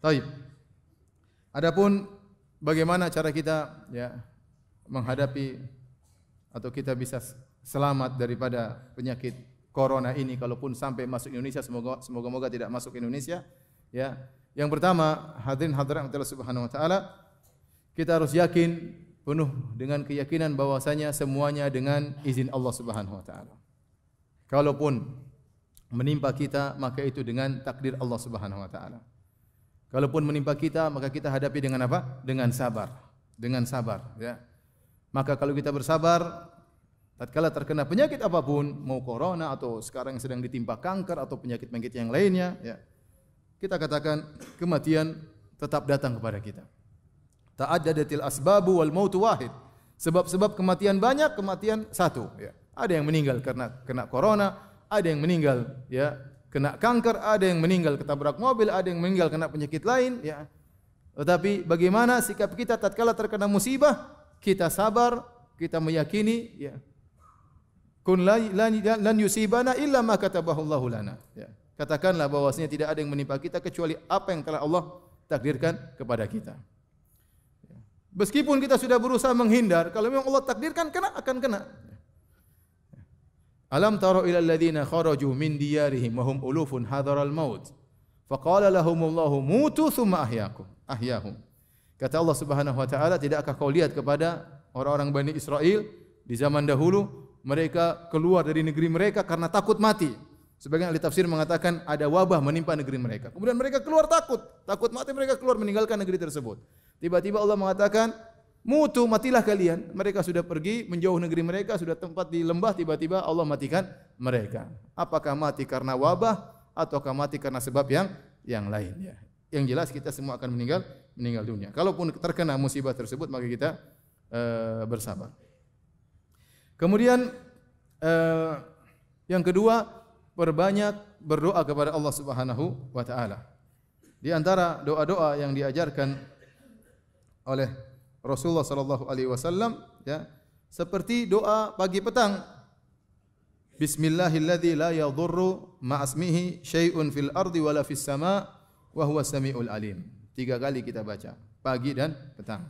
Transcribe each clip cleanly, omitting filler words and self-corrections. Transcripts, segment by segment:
Taib. Adapun bagaimana cara kita menghadapi atau kita bisa selamat daripada penyakit corona ini kalaupun sampai masuk Indonesia, semoga tidak masuk Indonesia ya. Yang pertama, hadirin hadirat Allah Subhanahu wa taala, kita harus yakin penuh dengan keyakinan bahwasanya semuanya dengan izin Allah Subhanahu wa taala. Kalaupun menimpa kita maka itu dengan takdir Allah Subhanahu wa taala. Kalaupun menimpa kita maka kita hadapi dengan apa? Dengan sabar. Dengan sabar ya. Maka kalau kita bersabar tatkala terkena penyakit apapun, mau corona atau sekarang yang sedang ditimpa kanker atau penyakit-penyakit yang lainnya ya. Kita katakan kematian tetap datang kepada kita. Ta'addadatil asbabu wal mautu wahid. Sebab-sebab kematian banyak, kematian satu ya. Ada yang meninggal karena kena corona, ada yang meninggal ya kena kanker, ada yang meninggal ketabrak mobil, ada yang meninggal kena penyakit lain ya. Tetapi bagaimana sikap kita tatkala terkena musibah? Kita sabar, kita meyakini ya. Kun lan yusibana illa ma katabahu Allahu lana ya. Katakanlah bahwasanya tidak ada yang menimpa kita kecuali apa yang telah Allah takdirkan kepada kita. Meskipun kita sudah berusaha menghindar, kalau memang Allah takdirkan kena akan kena. Alam tara ila alladziina kharaju min diyarihim wa hum ulufun hadaral maut. Faqala lahumullahu mutu tsumma ahyahum. Kata Allah Subhanahu wa taala, tidakkah kau lihat kepada orang-orang Bani Israel di zaman dahulu, mereka keluar dari negeri mereka karena takut mati. Sebagian ahli tafsir mengatakan ada wabah menimpa negeri mereka. Kemudian mereka keluar takut mati, mereka keluar meninggalkan negeri tersebut. Tiba-tiba Allah mengatakan, mutu, matilah kalian. Mereka sudah pergi menjauh negeri mereka, sudah tempat di lembah, tiba-tiba Allah matikan mereka. Apakah mati karena wabah ataukah mati karena sebab yang lain ya. Yang jelas kita semua akan meninggal dunia. Kalaupun terkena musibah tersebut maka kita bersabar. Kemudian yang kedua, perbanyak berdoa kepada Allah Subhanahu wa taala. Di antara doa-doa yang diajarkan oleh Rasulullah sallallahu alaihi wasallam ya, seperti doa pagi petang. Bismillahilladzi la yadhurru ma'asmihi syai'un fil ardi wala fis sama' wa huwas samiul alim. 3 kali kita baca, pagi dan petang.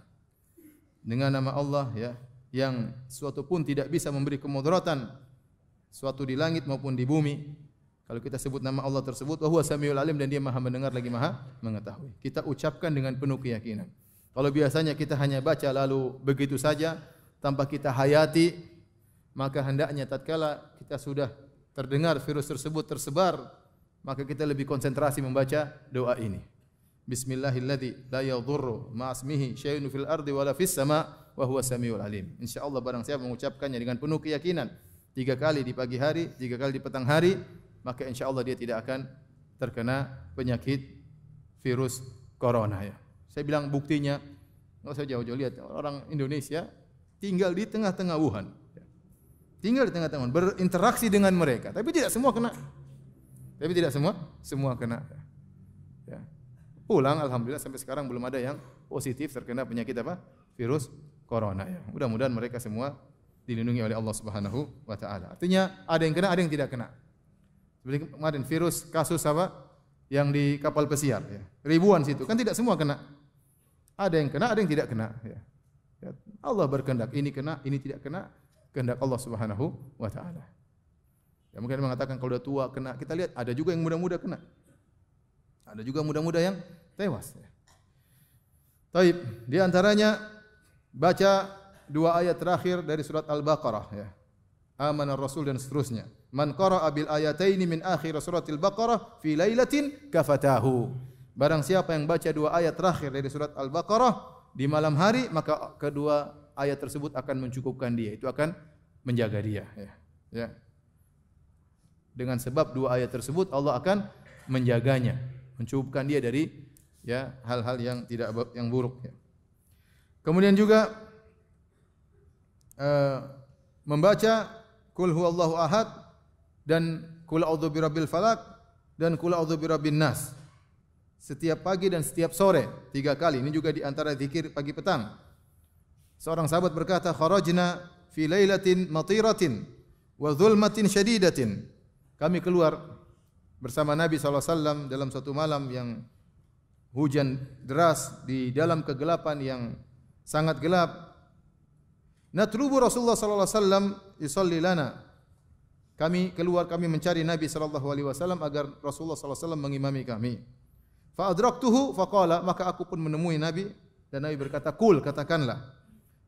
Dengan nama Allah ya, yang suatu pun tidak bisa memberi kemudaratan suatu di langit maupun di bumi. Kalau kita sebut nama Allah tersebut, wa huwas samiul alim, dan dia Maha mendengar lagi Maha mengetahui. Kita ucapkan dengan penuh keyakinan. Kalau biasanya kita hanya baca lalu begitu saja tanpa kita hayati, maka hendaknya tatkala kita sudah terdengar virus tersebut tersebar, maka kita lebih konsentrasi membaca doa ini. Bismillahilladzi la yadhurru ma'asmihi syai'un fil ardi wala fis sama' wa huwas samiul alim. Insyaallah barang siapa mengucapkannya dengan penuh keyakinan 3 kali di pagi hari, 3 kali di petang hari, maka insyaallah dia tidak akan terkena penyakit virus corona ya. Saya bilang buktinya, enggak usah jauh-jauh, lihat orang Indonesia tinggal di tengah-tengah Wuhan. Tinggal di tengah-tengah Wuhan, berinteraksi dengan mereka, tapi tidak semua kena. Tapi tidak semua kena. Ya. Pulang alhamdulillah sampai sekarang belum ada yang positif terkena penyakit apa? Virus corona ya. Mudah-mudahan mereka semua dilindungi oleh Allah Subhanahu wa taala. Artinya ada yang kena, ada yang tidak kena. Seperti kemarin virus kasus apa? Yang di kapal pesiar ya. Ribuan situ, kan tidak semua kena. Ada yang kena, ada yang tidak kena ya. Ya. Allah berkehendak ini kena, ini tidak kena, kehendak Allah Subhanahu wa taala. Ya mungkin mengatakan kalau sudah tua kena, kita lihat ada juga yang muda-muda kena. Ada juga muda-muda yang tewas ya. Taib, di antaranya baca 2 ayat terakhir dari surat Al-Baqarah ya. Amanar Rasul dan seterusnya. Man qara'a bil ayataini min akhir suratil Baqarah fi lailatin kafatahu. Barang siapa yang baca 2 ayat terakhir dari surat Al-Baqarah di malam hari, maka kedua ayat tersebut akan mencukupkan dia. Itu akan menjaga dia ya. Ya. Dengan sebab 2 ayat tersebut Allah akan menjaganya, mencukupkan dia dari ya hal-hal yang yang buruk ya. Kemudian juga membaca Qul huwallahu ahad dan Qul a'udzu birabbil falaq dan Qul a'udzu birabbin nas. Setiap pagi dan setiap sore 3 kali. Ini juga di antara zikir pagi petang. Seorang sahabat berkata, "Kharajna fi lailatin matiratin wa dhulmatin syadidatin." Kami keluar bersama Nabi SAW dalam suatu malam yang hujan deras di dalam kegelapan yang sangat gelap. Natlubu Rasulullah sallallahu alaihi wasallam yusalli lana. Kami mencari Nabi sallallahu alaihi wasallam agar Rasulullah sallallahu alaihi wasallam mengimami kami. Fa adraktuhu faqala, maka aku pun menemui Nabi dan Nabi berkata, "Qul," katakanlah.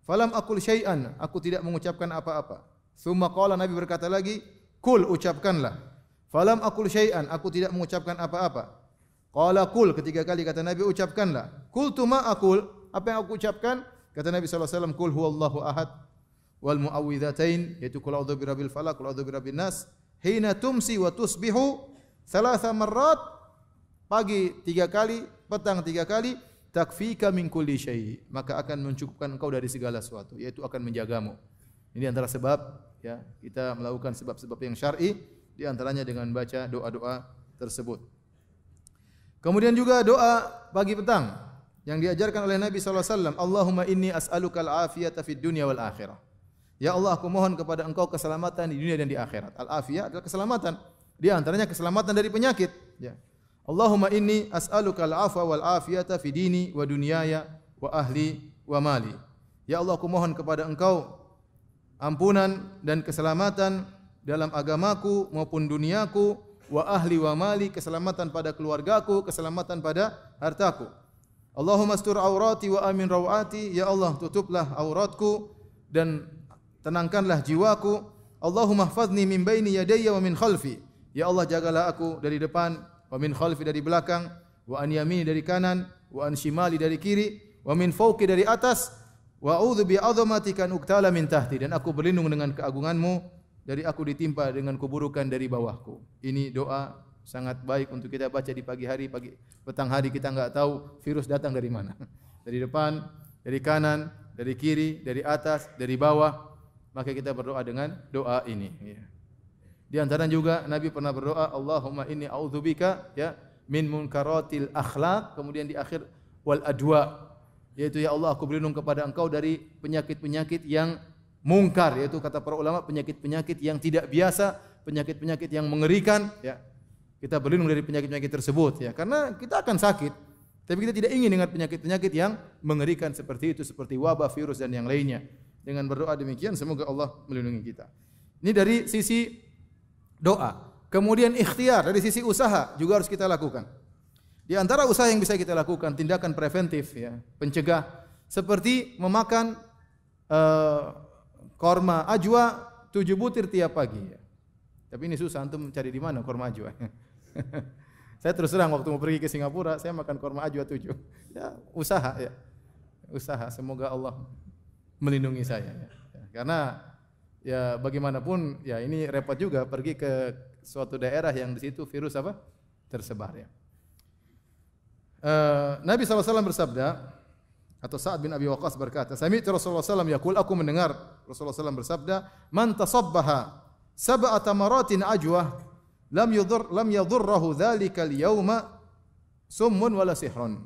Falam aqul syai'an, aku tidak mengucapkan apa-apa. Tsumma qala, Nabi berkata lagi, "Qul," ucapkanlah. Falam aqul syai'an, aku tidak mengucapkan apa-apa. Qala qul, ketiga kali kata Nabi, ucapkanlah. Qultu ma aqul, apa yang aku ucapkan? Kata Nabi sallallahu alaihi wasallam, qul huwallahu ahad wal muawwidzatain, yaitu qul a'udzu birabbil falaq, qul a'udzu birabbin nas, hina tumsi wa tusbihu thalatha marrat, pagi 3 kali, petang 3 kali, takfika min kulli syai', maka akan mencukupkan engkau dari segala sesuatu, yaitu akan menjagamu. Ini antara sebab ya kita melakukan sebab-sebab yang syar'i, di antaranya dengan baca doa-doa tersebut. Kemudian juga doa pagi petang yang diajarkan oleh Nabi sallallahu alaihi wasallam, Allahumma inni as'alukal afiyata fid dunya wal akhirah. Ya Allah, aku mohon kepada Engkau keselamatan di dunia dan di akhirat. Al-afiyah adalah keselamatan. Di antaranya keselamatan dari penyakit, ya. Allahumma inni as'alukal afwa wal afiyata fi dini wa dunyaya wa ahli wa mali. Ya Allah, aku mohon kepada Engkau ampunan dan keselamatan dalam agamaku maupun duniaku, wa ahli wa mali, keselamatan pada keluargaku, keselamatan pada hartaku. Allahumma astur aurati wa amin rawati, ya Allah tutuplah auratku dan tenangkanlah jiwaku. Allahumma hfazni min baini yadayya wa min khalfi, ya Allah jagalah aku dari depan, wa min khalfi dari belakang, wa an yamini dari kanan, wa an shimali dari kiri, wa min fawqi dari atas, wa a'udzu bi 'azamatika an uqtala min tahti, dan aku berlindung dengan keagunganmu dari aku ditimpa dengan keburukan dari bawahku. Ini doa sangat baik untuk kita baca di pagi hari, petang hari. Kita enggak tahu virus datang dari mana. Dari depan, dari kanan, dari kiri, dari atas, dari bawah. Maka kita berdoa dengan doa ini. Di antara juga Nabi pernah berdoa, Allahumma inni a'udzubika ya min munkaratil akhlaq, kemudian di akhir wal adwa, yaitu ya Allah aku berlindung kepada Engkau dari penyakit-penyakit yang mungkar, yaitu kata para ulama penyakit-penyakit yang tidak biasa, penyakit-penyakit yang mengerikan, ya. Kita berlindung dari penyakit-penyakit tersebut, ya. Karena kita akan sakit, tapi kita tidak ingin dengan penyakit-penyakit yang mengerikan seperti itu, seperti wabah, virus dan yang lainnya. Dengan berdoa demikian semoga Allah melindungi kita. Ini dari sisi doa. Kemudian ikhtiar, dari sisi usaha juga harus kita lakukan. Di antara usaha yang bisa kita lakukan, tindakan preventif, ya, pencegah, seperti memakan korma ajwa 7 butir tiap pagi. Tapi ini susah, antum mencari di mana korma ajwa. Saya terus terang waktu mau pergi ke Singapura, saya makan korma ajwa 7. Ya, usaha ya. Usaha, semoga Allah melindungi saya. Ya. Karena ya bagaimanapun ya ini repot juga pergi ke suatu daerah yang di situ virus apa? Tersebar ya. Nabi SAW bersabda, atau Sa'ad bin Abi Waqqas berkata, Sami'tu Rasulullah SAW yaqul, aku mendengar Rasulullah SAW bersabda, Man tasabbaha sab'ata maratin ajwah lam yadhurrahu dzalikal yauma summun wala sihrun.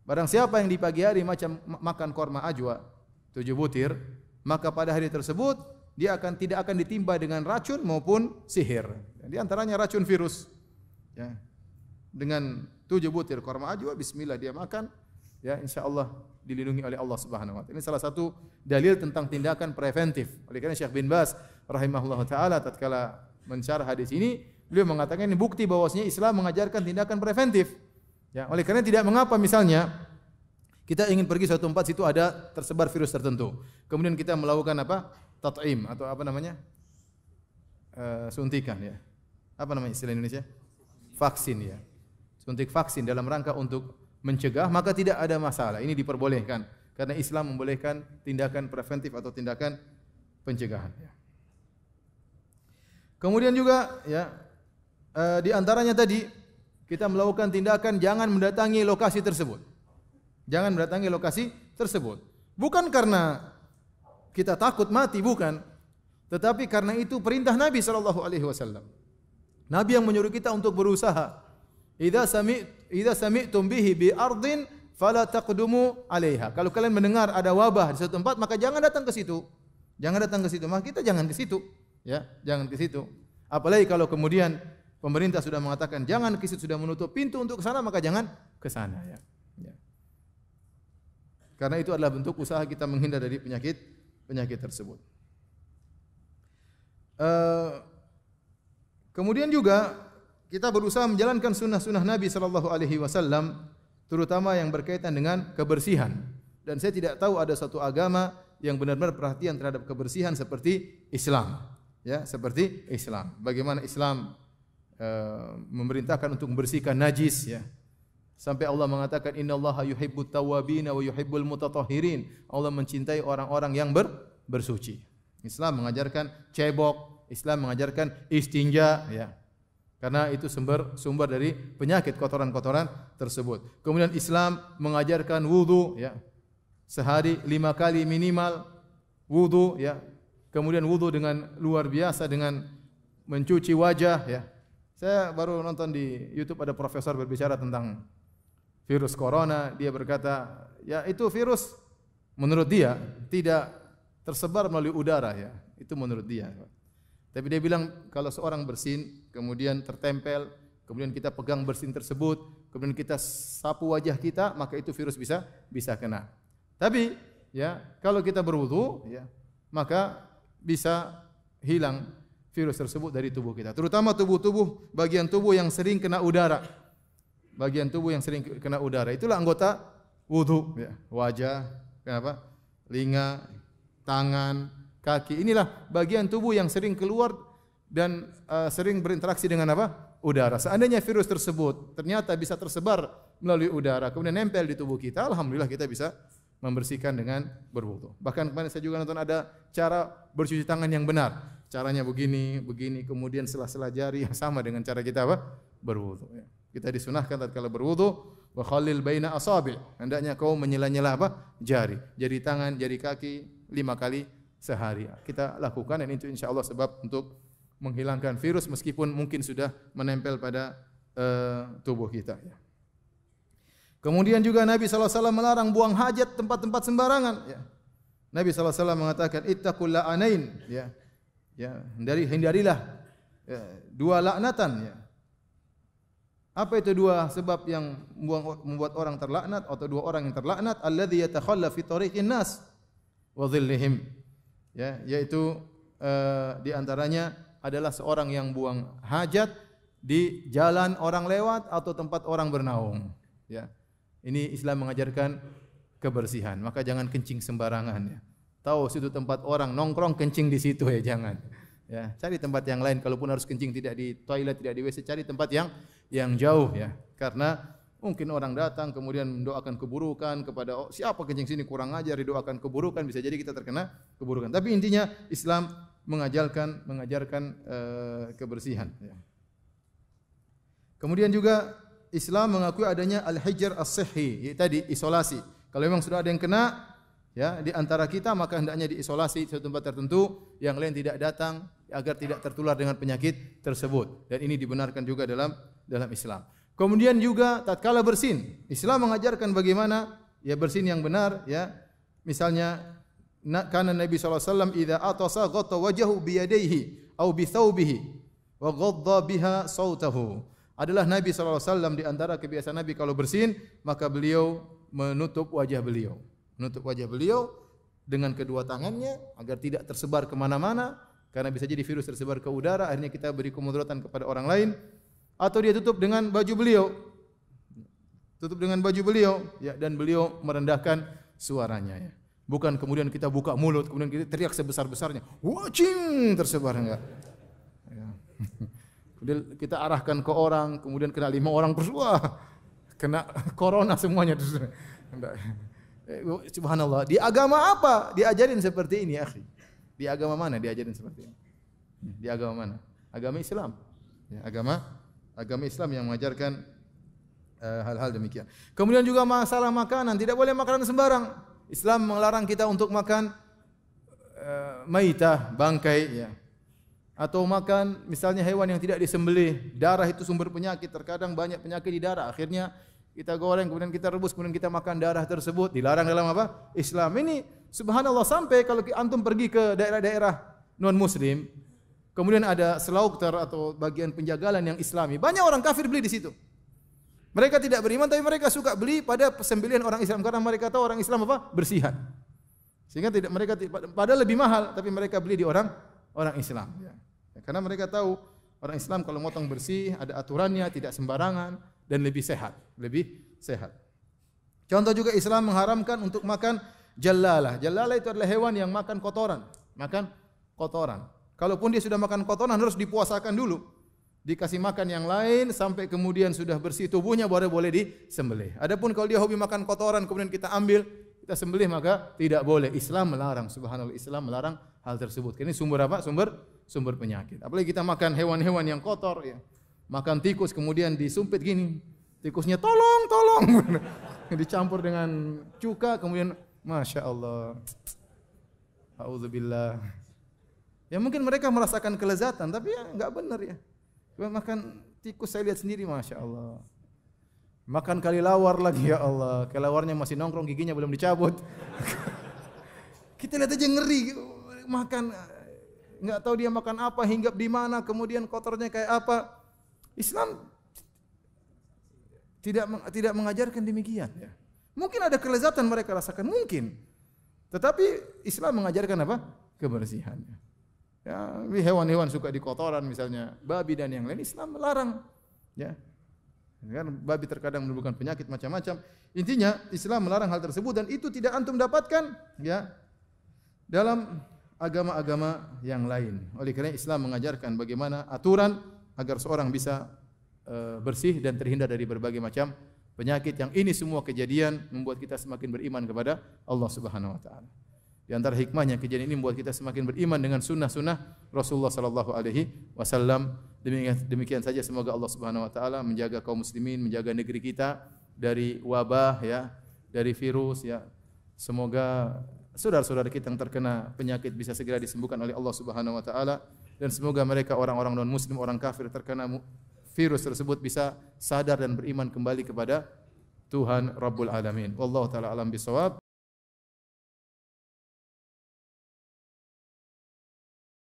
Barang siapa yang di pagi hari macam makan korma ajwa 7 butir, maka pada hari tersebut dia tidak akan ditimpa dengan racun maupun sihir. Di antaranya racun virus. Ya. Dengan 7 butir korma ajwa, bismillah dia makan, ya insyaallah dilindungi oleh Allah Subhanahu wa taala. Ini salah satu dalil tentang tindakan preventif. Oleh karena Syekh bin Baz rahimahullahu taala tatkala mensyarah hadis ini, beliau mengatakan ini bukti bahwasanya Islam mengajarkan tindakan preventif. Ya, oleh karena tidak mengapa misalnya kita ingin pergi suatu tempat, situ ada tersebar virus tertentu. Kemudian kita melakukan apa? Tat'im atau apa namanya? Suntikan ya. Apa namanya istilah Indonesia? Vaksin ya. Suntik vaksin dalam rangka untuk mencegah, maka tidak ada masalah. Ini diperbolehkan karena Islam membolehkan tindakan preventif atau tindakan pencegahan. Kemudian juga ya di antaranya tadi kita melakukan tindakan jangan mendatangi lokasi tersebut. Jangan mendatangi lokasi tersebut. Bukan karena kita takut mati, bukan. Tetapi karena itu perintah Nabi SAW. Nabi yang menyuruh kita untuk berusaha. Idza sami'tum bihi bi ardin fala taqdumu 'alaiha. Kalau kalian mendengar ada wabah di suatu tempat, maka jangan datang ke situ. Jangan datang ke situ. Maka kita jangan ke situ, ya, jangan ke situ. Apalagi kalau kemudian pemerintah sudah mengatakan jangan ke situ, sudah menutup pintu untuk ke sana, maka jangan ke sana ya. Ya. Karena itu adalah bentuk usaha kita menghindar dari penyakit tersebut. Kemudian juga kita berusaha menjalankan sunnah-sunnah Nabi sallallahu alaihi wasallam, terutama yang berkaitan dengan kebersihan. Dan saya tidak tahu ada suatu agama yang benar-benar perhatian terhadap kebersihan seperti Islam. Ya, seperti Islam. Bagaimana Islam memerintahkan untuk membersihkan najis ya. Sampai Allah mengatakan innallaha yuhibbut tawwabin wa yuhibbul mutatahhirin. Allah mencintai orang-orang yang bersuci. Islam mengajarkan cebok, Islam mengajarkan istinja ya. Karena itu sumber dari penyakit kotoran-kotoran tersebut. Kemudian Islam mengajarkan wudu ya. Sehari 5 kali minimal wudu ya. Kemudian wudu dengan luar biasa dengan mencuci wajah ya. Saya baru nonton di YouTube ada profesor berbicara tentang virus corona. Dia berkata, ya itu virus menurut dia tidak tersebar melalui udara ya. Itu menurut dia. Tapi dia bilang kalau seorang bersin kemudian tertempel, kemudian kita pegang bersin tersebut, kemudian kita sapu wajah kita, maka itu virus bisa kena. Tapi ya kalau kita berwudu ya, maka bisa hilang virus tersebut dari tubuh kita. Terutama bagian tubuh yang sering kena udara. Bagian tubuh yang sering kena udara itulah anggota wudu ya. Wajah, kenapa? Telinga, tangan, kaki. Inilah bagian tubuh yang sering keluar dan sering berinteraksi dengan apa? Udara. Seandainya virus tersebut ternyata bisa tersebar melalui udara, kemudian nempel di tubuh kita, alhamdulillah kita bisa membersihkan dengan berwudu. Bahkan kemarin saya juga nonton ada cara bercuci tangan yang benar. Caranya begini, kemudian sela-sela jari yang sama dengan cara kita apa? Berwudu. Ya. Kita disunahkan tatkala berwudu, wa khalil baina asabi'. Hendaknya kau menyela-nyela apa? Jari tangan, jari kaki 5 kali sehari. Kita lakukan dan itu insyaallah sebab untuk menghilangkan virus meskipun mungkin sudah menempel pada tubuh kita. Ya. Kemudian juga Nabi SAW melarang buang hajat tempat-tempat sembarangan. Ya. Nabi SAW mengatakan ittaqul la'anain. Ya. Ya. Hindarilah ya, 2 laknatan. Ya. Apa itu 2 sebab yang membuat orang terlaknat atau 2 orang yang terlaknat? Alladzi yatakhalla fi tariqin nas wa dhillihim. Ya, yaitu di antaranya adalah seorang yang buang hajat di jalan orang lewat atau tempat orang bernaung. Ya. Ini Islam mengajarkan kebersihan, maka jangan kencing sembarangan ya. Tahu situ tempat orang nongkrong kencing di situ ya jangan. Ya, cari tempat yang lain kalaupun harus kencing tidak di toilet, tidak di WC, cari tempat yang jauh ya. Karena mungkin orang datang kemudian mendoakan keburukan kepada siapa kencing sini kurang ajar, didoakan keburukan, bisa jadi kita terkena keburukan. Tapi intinya Islam mengajarkan kebersihan ya. Kemudian juga Islam mengakui adanya al-hijr as-sihhi, tadi isolasi. Kalau memang sudah ada yang kena ya di antara kita maka hendaknya diisolasi di suatu tempat tertentu, yang lain tidak datang agar tidak tertular dengan penyakit tersebut. Dan ini dibenarkan juga dalam Islam. Kemudian juga tatkala bersin, Islam mengajarkan bagaimana ya bersin yang benar ya. Misalnya kana Nabi sallallahu alaihi wasallam idza atasa ghatta wajhahu bi yadayhi aw bi thawbihi wa ghadda biha sautahu. Adalah Nabi sallallahu alaihi wasallam di antara kebiasaan Nabi kalau bersin, maka beliau menutup wajah beliau. Menutup wajah beliau dengan kedua tangannya agar tidak tersebar kemana-mana, karena bisa jadi virus tersebar ke udara, akhirnya kita beri kemudaratan kepada orang lain. Atau dia tutup dengan baju beliau. Tutup dengan baju beliau ya, dan beliau merendahkan suaranya ya. Bukan kemudian kita buka mulut, kemudian kita teriak sebesar-besarnya, wacing, tersebar enggak. Ya. Kemudian kita arahkan ke orang, kemudian kena 5 orang terus, wah, kena corona semuanya terus. Subhanallah. Di agama apa diajarin seperti ini, akhi? Di agama mana diajarin seperti ini? Di agama mana? Agama Islam. Ya, agama Islam yang mengajarkan hal-hal demikian. Kemudian juga masalah makanan, tidak boleh makanan sembarang. Islam melarang kita untuk makan maitah, bangkai ya. Atau makan misalnya hewan yang tidak disembelih. Darah itu sumber penyakit, terkadang banyak penyakit di darah. Akhirnya kita goreng, kemudian kita rebus, kemudian kita makan darah tersebut. Dilarang dalam apa? Islam. Ini subhanallah, sampai kalau antum pergi ke daerah-daerah non muslim, kemudian ada slaugter atau bagian penjagalan yang Islami. Banyak orang kafir beli di situ. Mereka tidak beriman tapi mereka suka beli pada sembelihan orang Islam karena mereka tahu orang Islam apa? Bersihan. Sehingga mereka padahal lebih mahal tapi mereka beli di orang Islam. Ya. Karena mereka tahu orang Islam kalau motong bersih, ada aturannya, tidak sembarangan dan lebih sehat. Contoh juga Islam mengharamkan untuk makan jallalah. Jallalah itu adalah hewan yang makan kotoran. Kalaupun dia sudah makan kotoran harus dipuasakan dulu. Dikasih makan yang lain sampai kemudian sudah bersih tubuhnya baru boleh disembelih. Adapun kalau dia hobi makan kotoran kemudian kita ambil, kita sembelih maka tidak boleh. Islam melarang. Subhanallah, Islam melarang hal tersebut. Ini sumber apa? Sumber penyakit. Apalagi kita makan hewan-hewan yang kotor ya. Makan tikus kemudian disumpit gini. Tikusnya tolong. Dicampur dengan cuka kemudian Masya Allah. A'udzubillah. Ya mungkin mereka merasakan kelezatan tapi ya enggak benar ya. Makan tikus saya lihat sendiri Masya Allah. Makan kelelawar lagi ya Allah. Kelelawarnya masih nongkrong giginya belum dicabut. Kita lihat aja ngeri. Makan enggak tahu dia makan apa, hinggap di mana, kemudian kotornya kayak apa. Islam tidak mengajarkan demikian ya. Mungkin ada kelezatan mereka rasakan mungkin. Tetapi Islam mengajarkan apa? Kebersihan. Ya, hewan-hewan suka di kotoran misalnya babi dan yang lain Islam melarang. Ya. Kan babi terkadang menimbulkan penyakit macam-macam. Intinya Islam melarang hal tersebut dan itu tidak antum dapatkan ya dalam agama-agama yang lain. Oleh karena Islam mengajarkan bagaimana aturan agar seorang bisa bersih dan terhindar dari berbagai macam penyakit yang ini semua kejadian membuat kita semakin beriman kepada Allah Subhanahu wa taala. Di antara hikmahnya kejadian ini membuat kita semakin beriman dengan sunnah-sunnah Rasulullah sallallahu alaihi wasallam. Demikian saja semoga Allah Subhanahu wa taala menjaga kaum muslimin, menjaga negeri kita dari wabah ya, dari virus ya. Semoga saudara-saudara kita yang terkena penyakit bisa segera disembuhkan oleh Allah Subhanahu wa taala dan semoga mereka orang-orang non muslim, orang kafir terkena virus tersebut bisa sadar dan beriman kembali kepada Tuhan Rabbul Alamin. Wallahu taala alam bisawab.